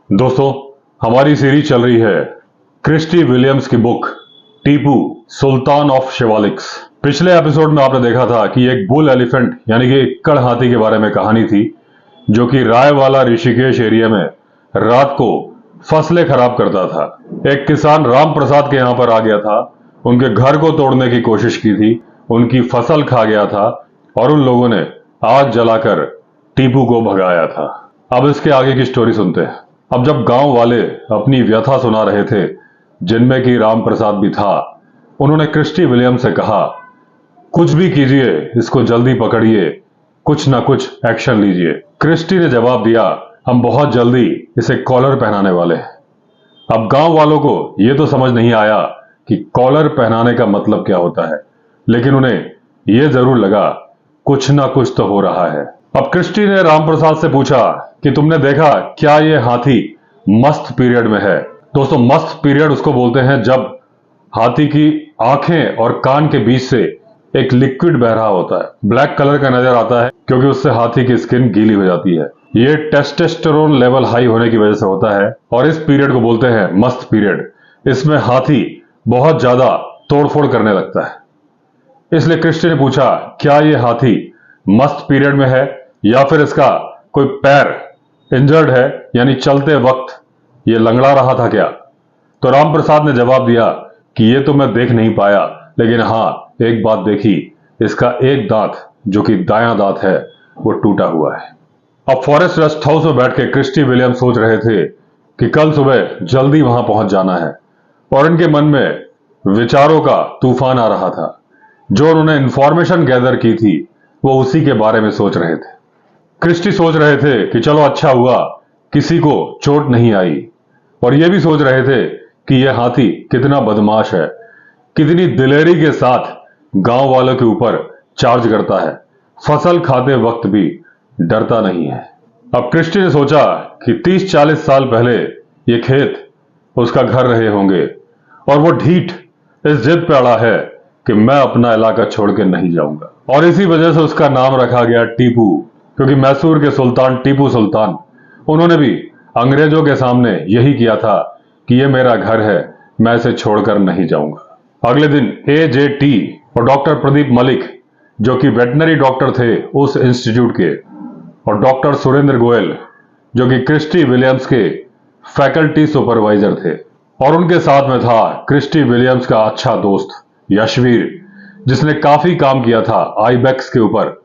दोस्तों, हमारी सीरीज चल रही है क्रिस्टी विलियम्स की बुक टीपू सुल्तान ऑफ शिवालिक्स। पिछले एपिसोड में आपने देखा था कि एक बुल एलिफेंट यानी कि इक्कड़ हाथी के बारे में कहानी थी जो कि रायवाला ऋषिकेश एरिया में रात को फसलें खराब करता था। एक किसान राम प्रसाद के यहां पर आ गया था, उनके घर को तोड़ने की कोशिश की थी, उनकी फसल खा गया था और उन लोगों ने आग जलाकर टीपू को भगाया था। अब इसके आगे की स्टोरी सुनते हैं। अब जब गांव वाले अपनी व्यथा सुना रहे थे, जिनमें कि राम प्रसाद भी था, उन्होंने क्रिस्टी विलियम से कहा, कुछ भी कीजिए, इसको जल्दी पकड़िए, कुछ ना कुछ एक्शन लीजिए। क्रिस्टी ने जवाब दिया, हम बहुत जल्दी इसे कॉलर पहनाने वाले हैं। अब गांव वालों को यह तो समझ नहीं आया कि कॉलर पहनाने का मतलब क्या होता है, लेकिन उन्हें यह जरूर लगा कुछ ना कुछ तो हो रहा है। अब क्रिस्टी ने रामप्रसाद से पूछा कि तुमने देखा क्या ये हाथी मस्त पीरियड में है। दोस्तों, मस्त पीरियड उसको बोलते हैं जब हाथी की आंखें और कान के बीच से एक लिक्विड बह रहा होता है, ब्लैक कलर का नजर आता है, क्योंकि उससे हाथी की स्किन गीली हो जाती है। ये टेस्टोस्टेरोन लेवल हाई होने की वजह से होता है और इस पीरियड को बोलते हैं मस्त पीरियड। इसमें हाथी बहुत ज्यादा तोड़फोड़ करने लगता है। इसलिए क्रिस्टी ने पूछा, क्या ये हाथी मस्त पीरियड में है या फिर इसका कोई पैर इंजर्ड है, यानी चलते वक्त ये लंगड़ा रहा था क्या? तो रामप्रसाद ने जवाब दिया कि ये तो मैं देख नहीं पाया, लेकिन हाँ, एक बात देखी, इसका एक दांत जो कि दायां दांत है वो टूटा हुआ है। अब फॉरेस्ट रेस्ट हाउस में बैठ के क्रिस्टी विलियम सोच रहे थे कि कल सुबह जल्दी वहां पहुंच जाना है और इनके मन में विचारों का तूफान आ रहा था। जो उन्होंने इंफॉर्मेशन गैदर की थी वो उसी के बारे में सोच रहे थे। क्रिस्टी सोच रहे थे कि चलो अच्छा हुआ किसी को चोट नहीं आई, और ये भी सोच रहे थे कि यह हाथी कितना बदमाश है, कितनी दिलेरी के साथ गांव वालों के ऊपर चार्ज करता है, फसल खाते वक्त भी डरता नहीं है। अब क्रिस्टी ने सोचा कि 30-40 साल पहले ये खेत उसका घर रहे होंगे और वो ढीठ इस जिद पे अड़ा है कि मैं अपना इलाका छोड़ के नहीं जाऊंगा, और इसी वजह से उसका नाम रखा गया टीपू, क्योंकि मैसूर के सुल्तान टीपू सुल्तान, उन्होंने भी अंग्रेजों के सामने यही किया था कि ये मेरा घर है, मैं इसे छोड़कर नहीं जाऊंगा। अगले दिन AJT और डॉक्टर प्रदीप मलिक, जो कि वेटनरी डॉक्टर थे उस इंस्टीट्यूट के, और डॉक्टर सुरेंद्र गोयल, जो कि क्रिस्टी विलियम्स के फैकल्टी सुपरवाइजर थे, और उनके साथ में था क्रिस्टी विलियम्स का अच्छा दोस्त यशवीर, जिसने काफी काम किया था आइबेक्स के ऊपर,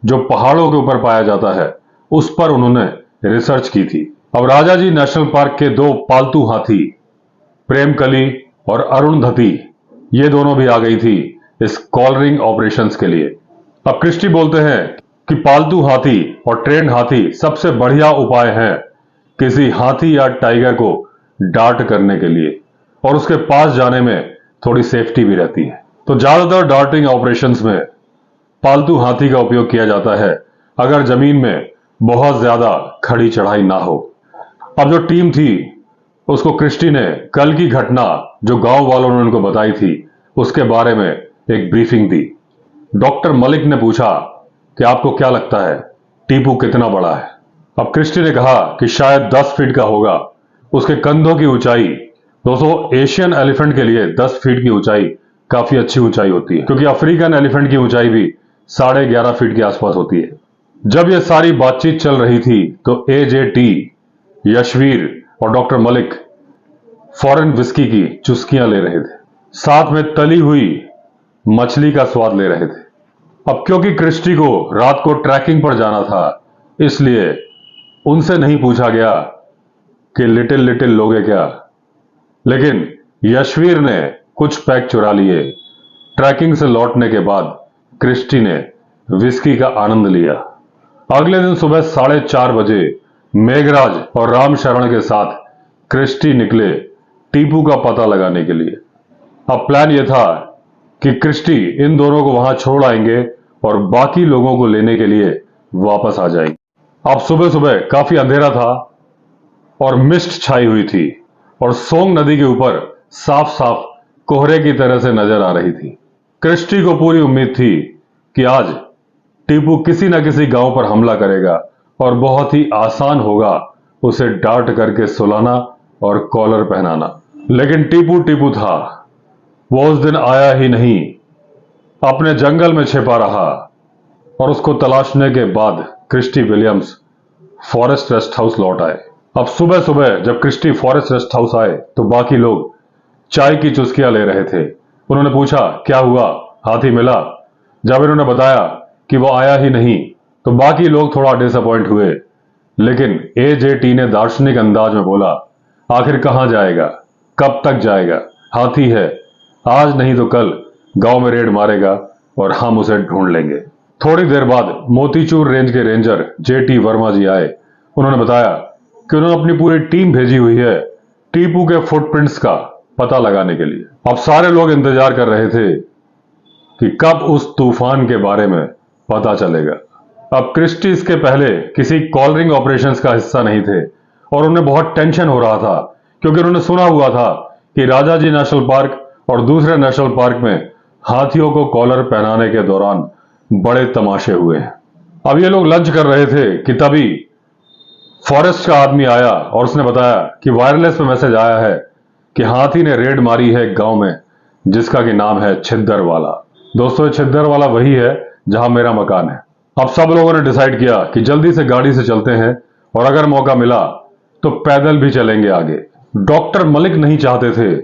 जो पहाड़ों के ऊपर पाया जाता है, उस पर उन्होंने रिसर्च की थी। अब राजाजी नेशनल पार्क के दो पालतू हाथी प्रेमकली और अरुणधति, ये दोनों भी आ गई थी इस कॉलरिंग ऑपरेशंस के लिए। अब क्रिस्टी बोलते हैं कि पालतू हाथी और ट्रेंड हाथी सबसे बढ़िया उपाय है किसी हाथी या टाइगर को डार्ट करने के लिए, और उसके पास जाने में थोड़ी सेफ्टी भी रहती है। तो ज्यादातर डार्टिंग ऑपरेशंस में पालतू हाथी का उपयोग किया जाता है अगर जमीन में बहुत ज्यादा खड़ी चढ़ाई ना हो। अब जो टीम थी उसको क्रिस्टी ने कल की घटना जो गांव वालों ने उनको बताई थी उसके बारे में एक ब्रीफिंग दी। डॉक्टर मलिक ने पूछा कि आपको क्या लगता है टीपू कितना बड़ा है? अब क्रिस्टी ने कहा कि शायद 10 फीट का होगा। उसके कंधों की ऊंचाई, दोस्तों एशियन एलिफेंट के लिए 10 फीट की ऊंचाई काफी अच्छी ऊंचाई होती है, क्योंकि अफ्रीकन एलिफेंट की ऊंचाई भी 11.5 फीट के आसपास होती है। जब यह सारी बातचीत चल रही थी तो AJT, यशवीर और डॉक्टर मलिक फॉरेन विस्की की चुस्कियां ले रहे थे, साथ में तली हुई मछली का स्वाद ले रहे थे। अब क्योंकि क्रिस्टी को रात को ट्रैकिंग पर जाना था, इसलिए उनसे नहीं पूछा गया कि लिटिल लिटिल लोगे क्या, लेकिन यशवीर ने कुछ पैक चुरा लिए। ट्रैकिंग से लौटने के बाद क्रिस्टी ने विस्की का आनंद लिया। अगले दिन सुबह 4:30 बजे मेघराज और रामशरण के साथ क्रिस्टी निकले टीपू का पता लगाने के लिए। अब प्लान यह था कि क्रिस्टी इन दोनों को वहां छोड़ आएंगे और बाकी लोगों को लेने के लिए वापस आ जाएंगे। अब सुबह सुबह काफी अंधेरा था और मिस्ट छाई हुई थी और सोंग नदी के ऊपर साफ साफ कोहरे की तरह से नजर आ रही थी। क्रिस्टी को पूरी उम्मीद थी कि आज टीपू किसी न किसी गांव पर हमला करेगा और बहुत ही आसान होगा उसे डांट करके सुलाना और कॉलर पहनाना। लेकिन टीपू टीपू था, वो उस दिन आया ही नहीं, अपने जंगल में छिपा रहा। और उसको तलाशने के बाद Christy Williams forest rest house लौट आए। अब सुबह सुबह जब क्रिस्टी फॉरेस्ट रेस्ट हाउस आए तो बाकी लोग चाय की चुस्कियां ले रहे थे। उन्होंने पूछा, क्या हुआ, हाथी मिला? जब इन्होंने बताया कि वो आया ही नहीं तो बाकी लोग थोड़ा डिसअपॉइंट हुए। लेकिन एजेटी ने दार्शनिक अंदाज में बोला, आखिर कहां जाएगा, कब तक जाएगा? हाथी है, आज नहीं तो कल गांव में रेड मारेगा और हम उसे ढूंढ लेंगे। थोड़ी देर बाद मोतीचूर रेंज के रेंजर जेटी वर्मा जी आए। उन्होंने बताया कि उन्होंने अपनी पूरी टीम भेजी हुई है टीपू के फुटप्रिंट्स का पता लगाने के लिए। अब सारे लोग इंतजार कर रहे थे कि कब उस तूफान के बारे में पता चलेगा। अब क्रिस्टी इसके पहले किसी कॉलरिंग ऑपरेशंस का हिस्सा नहीं थे और उन्हें बहुत टेंशन हो रहा था, क्योंकि उन्होंने सुना हुआ था कि राजाजी नेशनल पार्क और दूसरे नेशनल पार्क में हाथियों को कॉलर पहनाने के दौरान बड़े तमाशे हुए हैं। अब ये लोग लंच कर रहे थे कि तभी फॉरेस्ट का आदमी आया और उसने बताया कि वायरलेस पे मैसेज आया है कि हाथी ने रेड मारी है एक गांव में जिसका कि नाम है छिद्दरवाला। दोस्तों, छिद्दरवाला वही है जहां मेरा मकान है। अब सब लोगों ने डिसाइड किया कि जल्दी से गाड़ी से चलते हैं और अगर मौका मिला तो पैदल भी चलेंगे आगे। डॉक्टर मलिक नहीं चाहते थे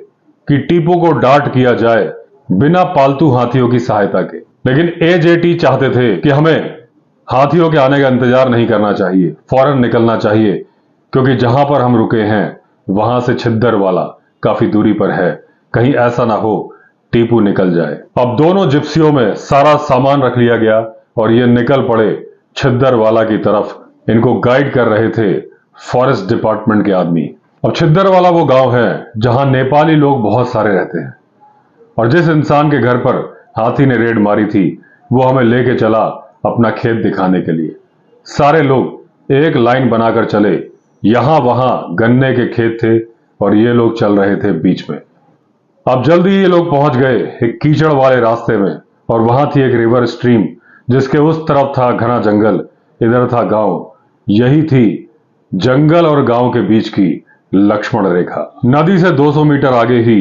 कि टीपू को डांट किया जाए बिना पालतू हाथियों की सहायता के, लेकिन एजेटी चाहते थे कि हमें हाथियों के आने का इंतजार नहीं करना चाहिए, फौरन निकलना चाहिए, क्योंकि जहां पर हम रुके हैं वहां से छिद्दरवाला काफी दूरी पर है, कहीं ऐसा ना हो टीपू निकल जाए। अब दोनों जिप्सियों में सारा सामान रख लिया गया और ये निकल पड़े छिद्दरवाला की तरफ। इनको गाइड कर रहे थे फॉरेस्ट डिपार्टमेंट के आदमी। अब छिद्दरवाला वो गांव है जहां नेपाली लोग बहुत सारे रहते हैं और जिस इंसान के घर पर हाथी ने रेड मारी थी वो हमें लेके चला अपना खेत दिखाने के लिए। सारे लोग एक लाइन बनाकर चले, यहां वहां गन्ने के खेत थे और ये लोग चल रहे थे बीच में। अब जल्दी ये लोग पहुंच गए एक कीचड़ वाले रास्ते में और वहां थी एक रिवर स्ट्रीम जिसके उस तरफ था घना जंगल, इधर था गांव। यही थी जंगल और गांव के बीच की लक्ष्मण रेखा। नदी से 200 मीटर आगे ही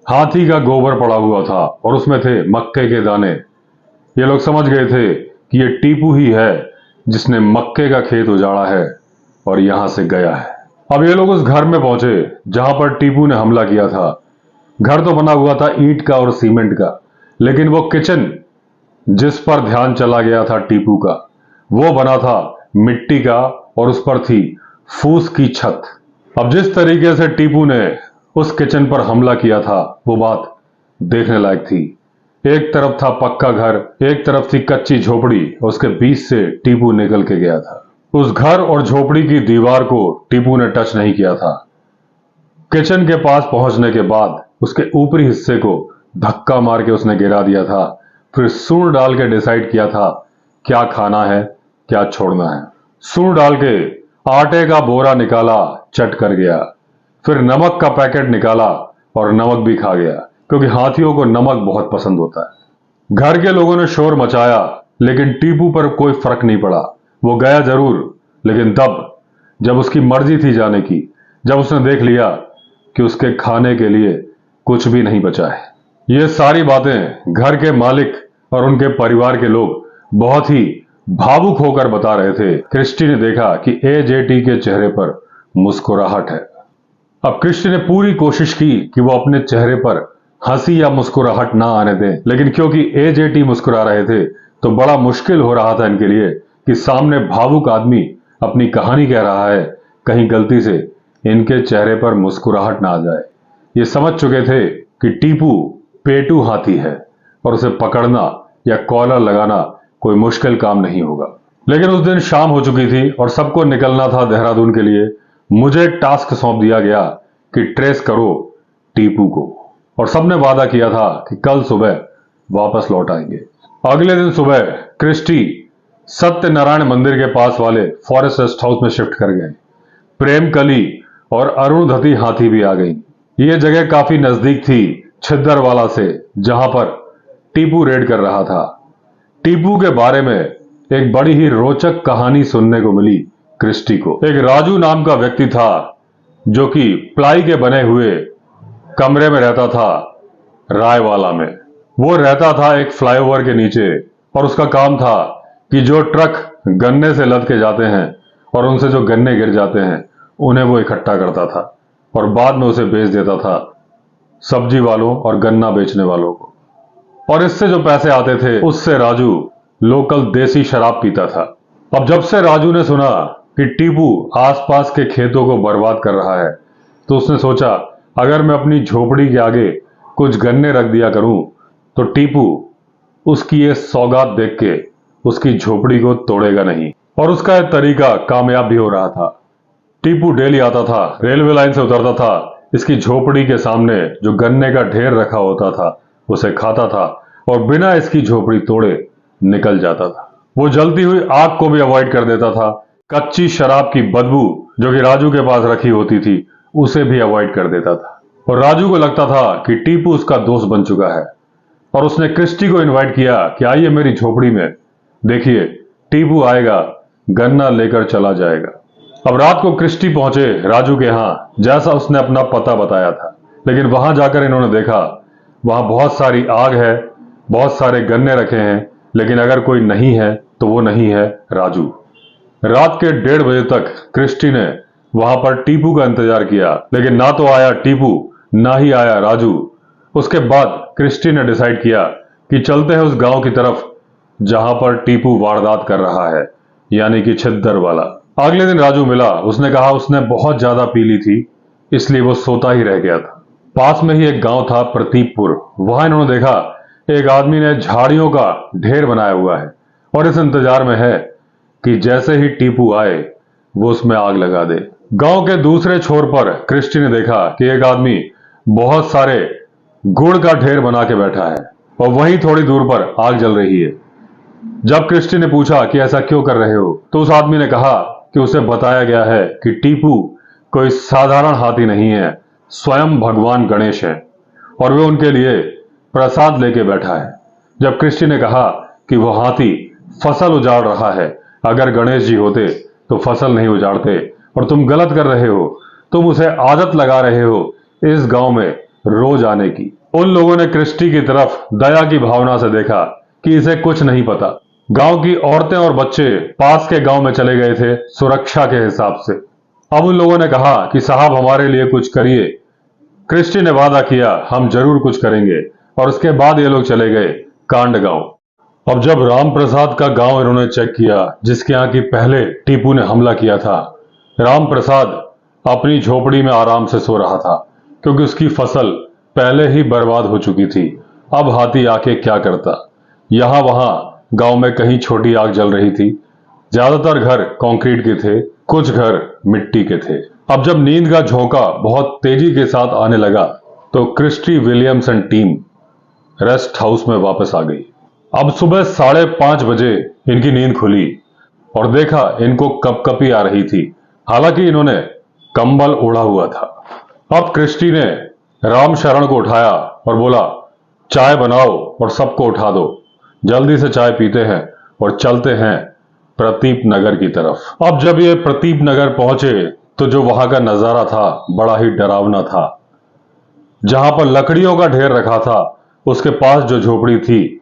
हाथी का गोबर पड़ा हुआ था और उसमें थे मक्के के दाने। ये लोग समझ गए थे कि ये टीपू ही है जिसने मक्के का खेत उजाड़ा है और यहां से गया है। अब ये लोग उस घर में पहुंचे जहां पर टीपू ने हमला किया था। घर तो बना हुआ था ईंट का और सीमेंट का, लेकिन वो किचन जिस पर ध्यान चला गया था टीपू का वो बना था मिट्टी का और उस पर थी फूस की छत। अब जिस तरीके से टीपू ने उस किचन पर हमला किया था वो बात देखने लायक थी। एक तरफ था पक्का घर, एक तरफ थी कच्ची झोपड़ी, उसके बीच से टीपू निकल के गया था। उस घर और झोपड़ी की दीवार को टीपू ने टच नहीं किया था। किचन के पास पहुंचने के बाद उसके ऊपरी हिस्से को धक्का मार के उसने गिरा दिया था। फिर सूंड डाल के डिसाइड किया था क्या खाना है क्या छोड़ना है। सूंड डाल के आटे का बोरा निकाला, चट कर गया। फिर नमक का पैकेट निकाला और नमक भी खा गया, क्योंकि हाथियों को नमक बहुत पसंद होता है। घर के लोगों ने शोर मचाया लेकिन टीपू पर कोई फर्क नहीं पड़ा। वो गया जरूर, लेकिन तब जब उसकी मर्जी थी जाने की, जब उसने देख लिया कि उसके खाने के लिए कुछ भी नहीं बचा है। ये सारी बातें घर के मालिक और उनके परिवार के लोग बहुत ही भावुक होकर बता रहे थे। क्रिस्टी ने देखा कि एजेटी के चेहरे पर मुस्कुराहट है। अब क्रिस्टी ने पूरी कोशिश की कि वो अपने चेहरे पर हंसी या मुस्कुराहट ना आने दें, लेकिन क्योंकि एजेटी मुस्कुरा रहे थे तो बड़ा मुश्किल हो रहा था इनके लिए कि सामने भावुक आदमी अपनी कहानी कह रहा है, कहीं गलती से इनके चेहरे पर मुस्कुराहट ना आ जाए। ये समझ चुके थे कि टीपू पेटू हाथी है और उसे पकड़ना या कॉलर लगाना कोई मुश्किल काम नहीं होगा। लेकिन उस दिन शाम हो चुकी थी और सबको निकलना था देहरादून के लिए। मुझे टास्क सौंप दिया गया कि ट्रेस करो टीपू को, और सबने वादा किया था कि कल सुबह वापस लौट आएंगे। अगले दिन सुबह क्रिस्टी सत्यनारायण मंदिर के पास वाले फॉरेस्ट रेस्ट हाउस में शिफ्ट कर गए। प्रेमकली और अरुणधति हाथी भी आ गई। ये जगह काफी नजदीक थी छिद्दरवाला से, जहां पर टीपू रेड कर रहा था। टीपू के बारे में एक बड़ी ही रोचक कहानी सुनने को मिली क्रिस्टी को। एक राजू नाम का व्यक्ति था जो कि प्लाई के बने हुए कमरे में रहता था रायवाला में। वो रहता था एक फ्लाईओवर के नीचे और उसका काम था कि जो ट्रक गन्ने से लद के जाते हैं और उनसे जो गन्ने गिर जाते हैं उन्हें वो इकट्ठा करता था और बाद में उसे बेच देता था सब्जी वालों और गन्ना बेचने वालों को। और इससे जो पैसे आते थे उससे राजू लोकल देसी शराब पीता था। अब जब से राजू ने सुना कि टीपू आसपास के खेतों को बर्बाद कर रहा है तो उसने सोचा अगर मैं अपनी झोपड़ी के आगे कुछ गन्ने रख दिया करूं तो टीपू उसकी ये सौगात देख के उसकी झोपड़ी को तोड़ेगा नहीं। और उसका यह तरीका कामयाब भी हो रहा था। टीपू डेली आता था, रेलवे लाइन से उतरता था, इसकी झोपड़ी के सामने जो गन्ने का ढेर रखा होता था उसे खाता था और बिना इसकी झोपड़ी तोड़े निकल जाता था। वो जलती हुई आग को भी अवॉइड कर देता था। कच्ची शराब की बदबू जो कि राजू के पास रखी होती थी उसे भी अवॉइड कर देता था। और राजू को लगता था कि टीपू उसका दोस्त बन चुका है और उसने क्रिस्टी को इनवाइट किया कि आइए मेरी झोपड़ी में, देखिए टीपू आएगा, गन्ना लेकर चला जाएगा। अब रात को क्रिस्टी पहुंचे राजू के यहां जैसा उसने अपना पता बताया था, लेकिन वहां जाकर इन्होंने देखा वहां बहुत सारी आग है, बहुत सारे गन्ने रखे हैं, लेकिन अगर कोई नहीं है तो वो नहीं है राजू। रात के 1:30 बजे तक क्रिस्टी ने वहां पर टीपू का इंतजार किया, लेकिन ना तो आया टीपू ना ही आया राजू। उसके बाद क्रिस्टी ने डिसाइड किया कि चलते हैं उस गांव की तरफ जहां पर टीपू वारदात कर रहा है, यानी कि छिद्दर वाला। अगले दिन राजू मिला, उसने कहा उसने बहुत ज्यादा पी ली थी इसलिए वो सोता ही रह गया था। पास में ही एक गांव था प्रतीपपुर, वहां इन्होंने देखा एक आदमी ने झाड़ियों का ढेर बनाया हुआ है और इस इंतजार में है कि जैसे ही टीपू आए वो उसमें आग लगा दे। गांव के दूसरे छोर पर क्रिस्टी ने देखा कि एक आदमी बहुत सारे गुड़ का ढेर बना के बैठा है और वहीं थोड़ी दूर पर आग जल रही है। जब क्रिस्टी ने पूछा कि ऐसा क्यों कर रहे हो तो उस आदमी ने कहा कि उसे बताया गया है कि टीपू कोई साधारण हाथी नहीं है, स्वयं भगवान गणेश है और वे उनके लिए प्रसाद लेके बैठा है। जब क्रिस्टी ने कहा कि वो हाथी फसल उजाड़ रहा है, अगर गणेश जी होते तो फसल नहीं उजाड़ते और तुम गलत कर रहे हो, तुम उसे आदत लगा रहे हो इस गांव में रोज आने की। उन लोगों ने क्रिस्टी की तरफ दया की भावना से देखा कि इसे कुछ नहीं पता। गांव की औरतें और बच्चे पास के गांव में चले गए थे सुरक्षा के हिसाब से। अब उन लोगों ने कहा कि साहब हमारे लिए कुछ करिए। क्रिस्टी ने वादा किया हम जरूर कुछ करेंगे और उसके बाद ये लोग चले गए कांड गांव। अब जब राम प्रसाद का गांव इन्होंने चेक किया जिसके यहाँ की पहले टीपू ने हमला किया था, राम प्रसाद अपनी झोपड़ी में आराम से सो रहा था क्योंकि उसकी फसल पहले ही बर्बाद हो चुकी थी। अब हाथी आके क्या करता। यहां वहां गांव में कहीं छोटी आग जल रही थी। ज्यादातर घर कंक्रीट के थे, कुछ घर मिट्टी के थे। अब जब नींद का झोंका बहुत तेजी के साथ आने लगा तो Christy Williams and team rest house में वापस आ गई। अब सुबह 5:30 बजे इनकी नींद खुली और देखा इनको कपकपी आ रही थी, हालांकि इन्होंने कंबल ओढ़ा हुआ था। अब क्रिस्टी ने राम शरण को उठाया और बोला चाय बनाओ और सबको उठा दो, जल्दी से चाय पीते हैं और चलते हैं प्रतीप नगर की तरफ। अब जब ये प्रतीप नगर पहुंचे तो जो वहां का नजारा था बड़ा ही डरावना था। जहां पर लकड़ियों का ढेर रखा था उसके पास जो झोपड़ी थी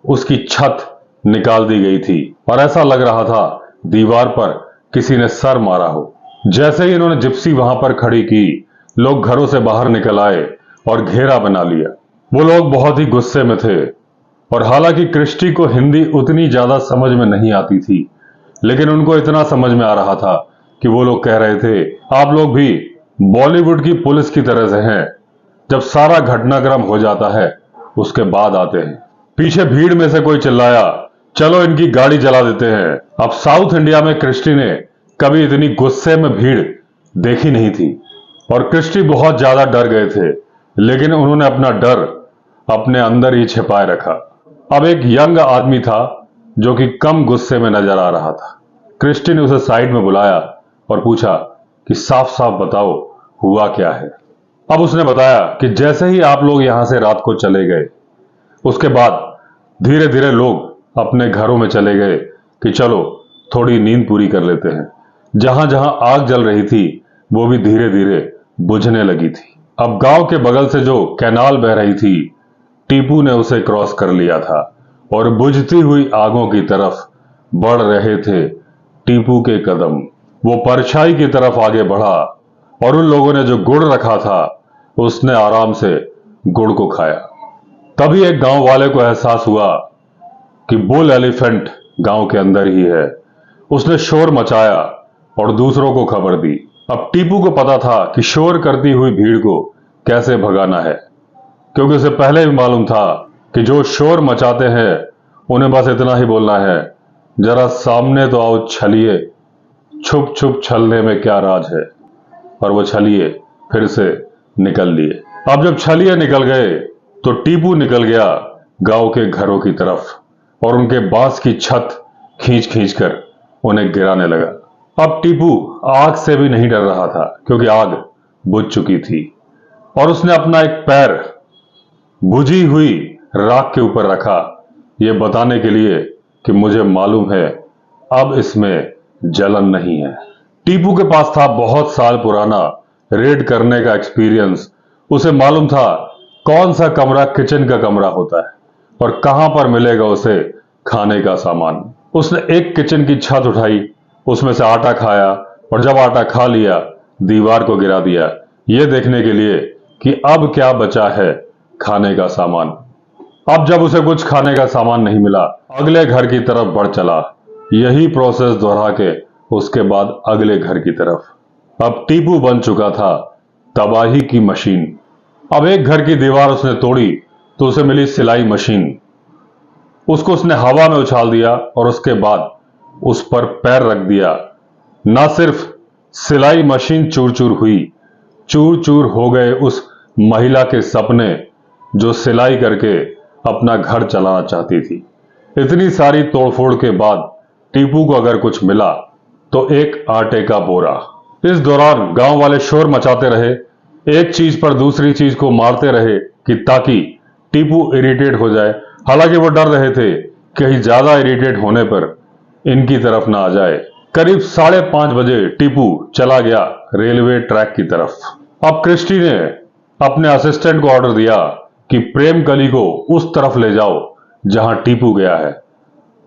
उसकी छत निकाल दी गई थी और ऐसा लग रहा था दीवार पर किसी ने सर मारा हो। जैसे ही इन्होंने जिप्सी वहां पर खड़ी की, लोग घरों से बाहर निकल आए और घेरा बना लिया। वो लोग बहुत ही गुस्से में थे और हालांकि क्रिस्टी को हिंदी उतनी ज्यादा समझ में नहीं आती थी, लेकिन उनको इतना समझ में आ रहा था कि वो लोग कह रहे थे आप लोग भी बॉलीवुड की पुलिस की तरह से हैं, जब सारा घटनाक्रम हो जाता है उसके बाद आते हैं। पीछे भीड़ में से कोई चिल्लाया चलो इनकी गाड़ी जला देते हैं। अब साउथ इंडिया में क्रिस्टी ने कभी इतनी गुस्से में भीड़ देखी नहीं थी और क्रिस्टी बहुत ज्यादा डर गए थे, लेकिन उन्होंने अपना डर अपने अंदर ही छिपाए रखा। अब एक यंग आदमी था जो कि कम गुस्से में नजर आ रहा था। क्रिस्टी ने उसे साइड में बुलाया और पूछा कि साफ साफ बताओ हुआ क्या है। अब उसने बताया कि जैसे ही आप लोग यहां से रात को चले गए उसके बाद धीरे धीरे लोग अपने घरों में चले गए कि चलो थोड़ी नींद पूरी कर लेते हैं, जहां जहां आग जल रही थी वो भी धीरे धीरे बुझने लगी थी। अब गांव के बगल से जो कैनाल बह रही थी, टीपू ने उसे क्रॉस कर लिया था और बुझती हुई आगों की तरफ बढ़ रहे थे टीपू के कदम। वो परछाई की तरफ आगे बढ़ा और उन लोगों ने जो गुड़ रखा था उसने आराम से गुड़ को खाया। तभी एक गांव वाले को एहसास हुआ कि बुल एलिफेंट गांव के अंदर ही है। उसने शोर मचाया और दूसरों को खबर दी। अब टीपू को पता था कि शोर करती हुई भीड़ को कैसे भगाना है, क्योंकि उसे पहले भी मालूम था कि जो शोर मचाते हैं उन्हें बस इतना ही बोलना है, जरा सामने तो आओ छलिए, छुप छुप छलने में क्या राज है। और वो छलिए फिर से निकल लिए। अब जब छलिए निकल गए तो टीपू निकल गया गांव के घरों की तरफ और उनके बांस की छत खींच खींच कर उन्हें गिराने लगा। अब टीपू आग से भी नहीं डर रहा था, क्योंकि आग बुझ चुकी थी और उसने अपना एक पैर बुझी हुई राख के ऊपर रखा, यह बताने के लिए कि मुझे मालूम है अब इसमें जलन नहीं है। टीपू के पास था बहुत साल पुराना रेड करने का एक्सपीरियंस। उसे मालूम था कौन सा कमरा किचन का कमरा होता है और कहां पर मिलेगा उसे खाने का सामान। उसने एक किचन की छत उठाई, उसमें से आटा खाया और जब आटा खा लिया दीवार को गिरा दिया, यह देखने के लिए कि अब क्या बचा है खाने का सामान। अब जब उसे कुछ खाने का सामान नहीं मिला, अगले घर की तरफ बढ़ चला। यही प्रोसेस दोहरा के उसके बाद अगले घर की तरफ। अब टीपू बन चुका था तबाही की मशीन। अब एक घर की दीवार उसने तोड़ी तो उसे मिली सिलाई मशीन। उसको उसने हवा में उछाल दिया और उसके बाद उस पर पैर रख दिया। ना सिर्फ सिलाई मशीन चूर चूर हुई, चूर चूर हो गए उस महिला के सपने जो सिलाई करके अपना घर चलाना चाहती थी। इतनी सारी तोड़फोड़ के बाद टीपू को अगर कुछ मिला तो एक आटे का बोरा। इस दौरान गांव वाले शोर मचाते रहे, एक चीज पर दूसरी चीज को मारते रहे कि ताकि टीपू इरिटेट हो जाए। हालांकि वो डर रहे थे कहीं ज्यादा इरिटेट होने पर इनकी तरफ ना आ जाए। करीब 5:30 बजे टीपू चला गया रेलवे ट्रैक की तरफ। अब क्रिस्टी ने अपने असिस्टेंट को ऑर्डर दिया कि प्रेम कली को उस तरफ ले जाओ जहां टीपू गया है।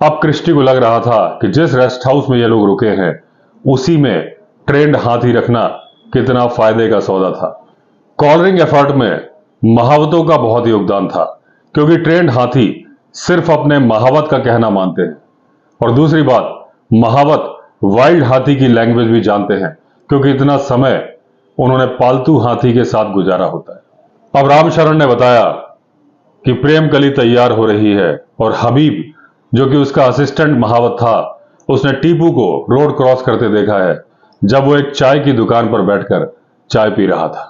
अब क्रिस्टी को लग रहा था कि जिस रेस्ट हाउस में ये लोग रुके हैं उसी में ट्रेंड हाथी रखना कितना फायदे का सौदा था। कॉलरिंग एफर्ट में महावतों का बहुत योगदान था, क्योंकि ट्रेंड हाथी सिर्फ अपने महावत का कहना मानते हैं और दूसरी बात, महावत वाइल्ड हाथी की लैंग्वेज भी जानते हैं, क्योंकि इतना समय उन्होंने पालतू हाथी के साथ गुजारा होता है। अब रामशरण ने बताया कि प्रेम कली तैयार हो रही है और हबीब, जो कि उसका असिस्टेंट महावत था, उसने टीपू को रोड क्रॉस करते देखा है जब वो एक चाय की दुकान पर बैठकर चाय पी रहा था।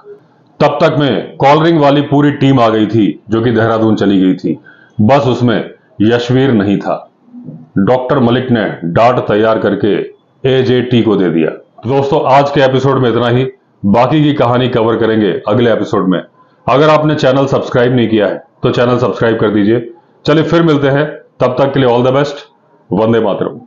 तब तक में कॉलरिंग वाली पूरी टीम आ गई थी जो कि देहरादून चली गई थी। बस उसमें यशवीर नहीं था। डॉक्टर मलिक ने डार्ट तैयार करके एजेटी को दे दिया। दोस्तों, आज के एपिसोड में इतना ही। बाकी की कहानी कवर करेंगे अगले एपिसोड में। अगर आपने चैनल सब्सक्राइब नहीं किया है तो चैनल सब्सक्राइब कर दीजिए। चलिए फिर मिलते हैं, तब तक के लिए all the best. Vande Mataram.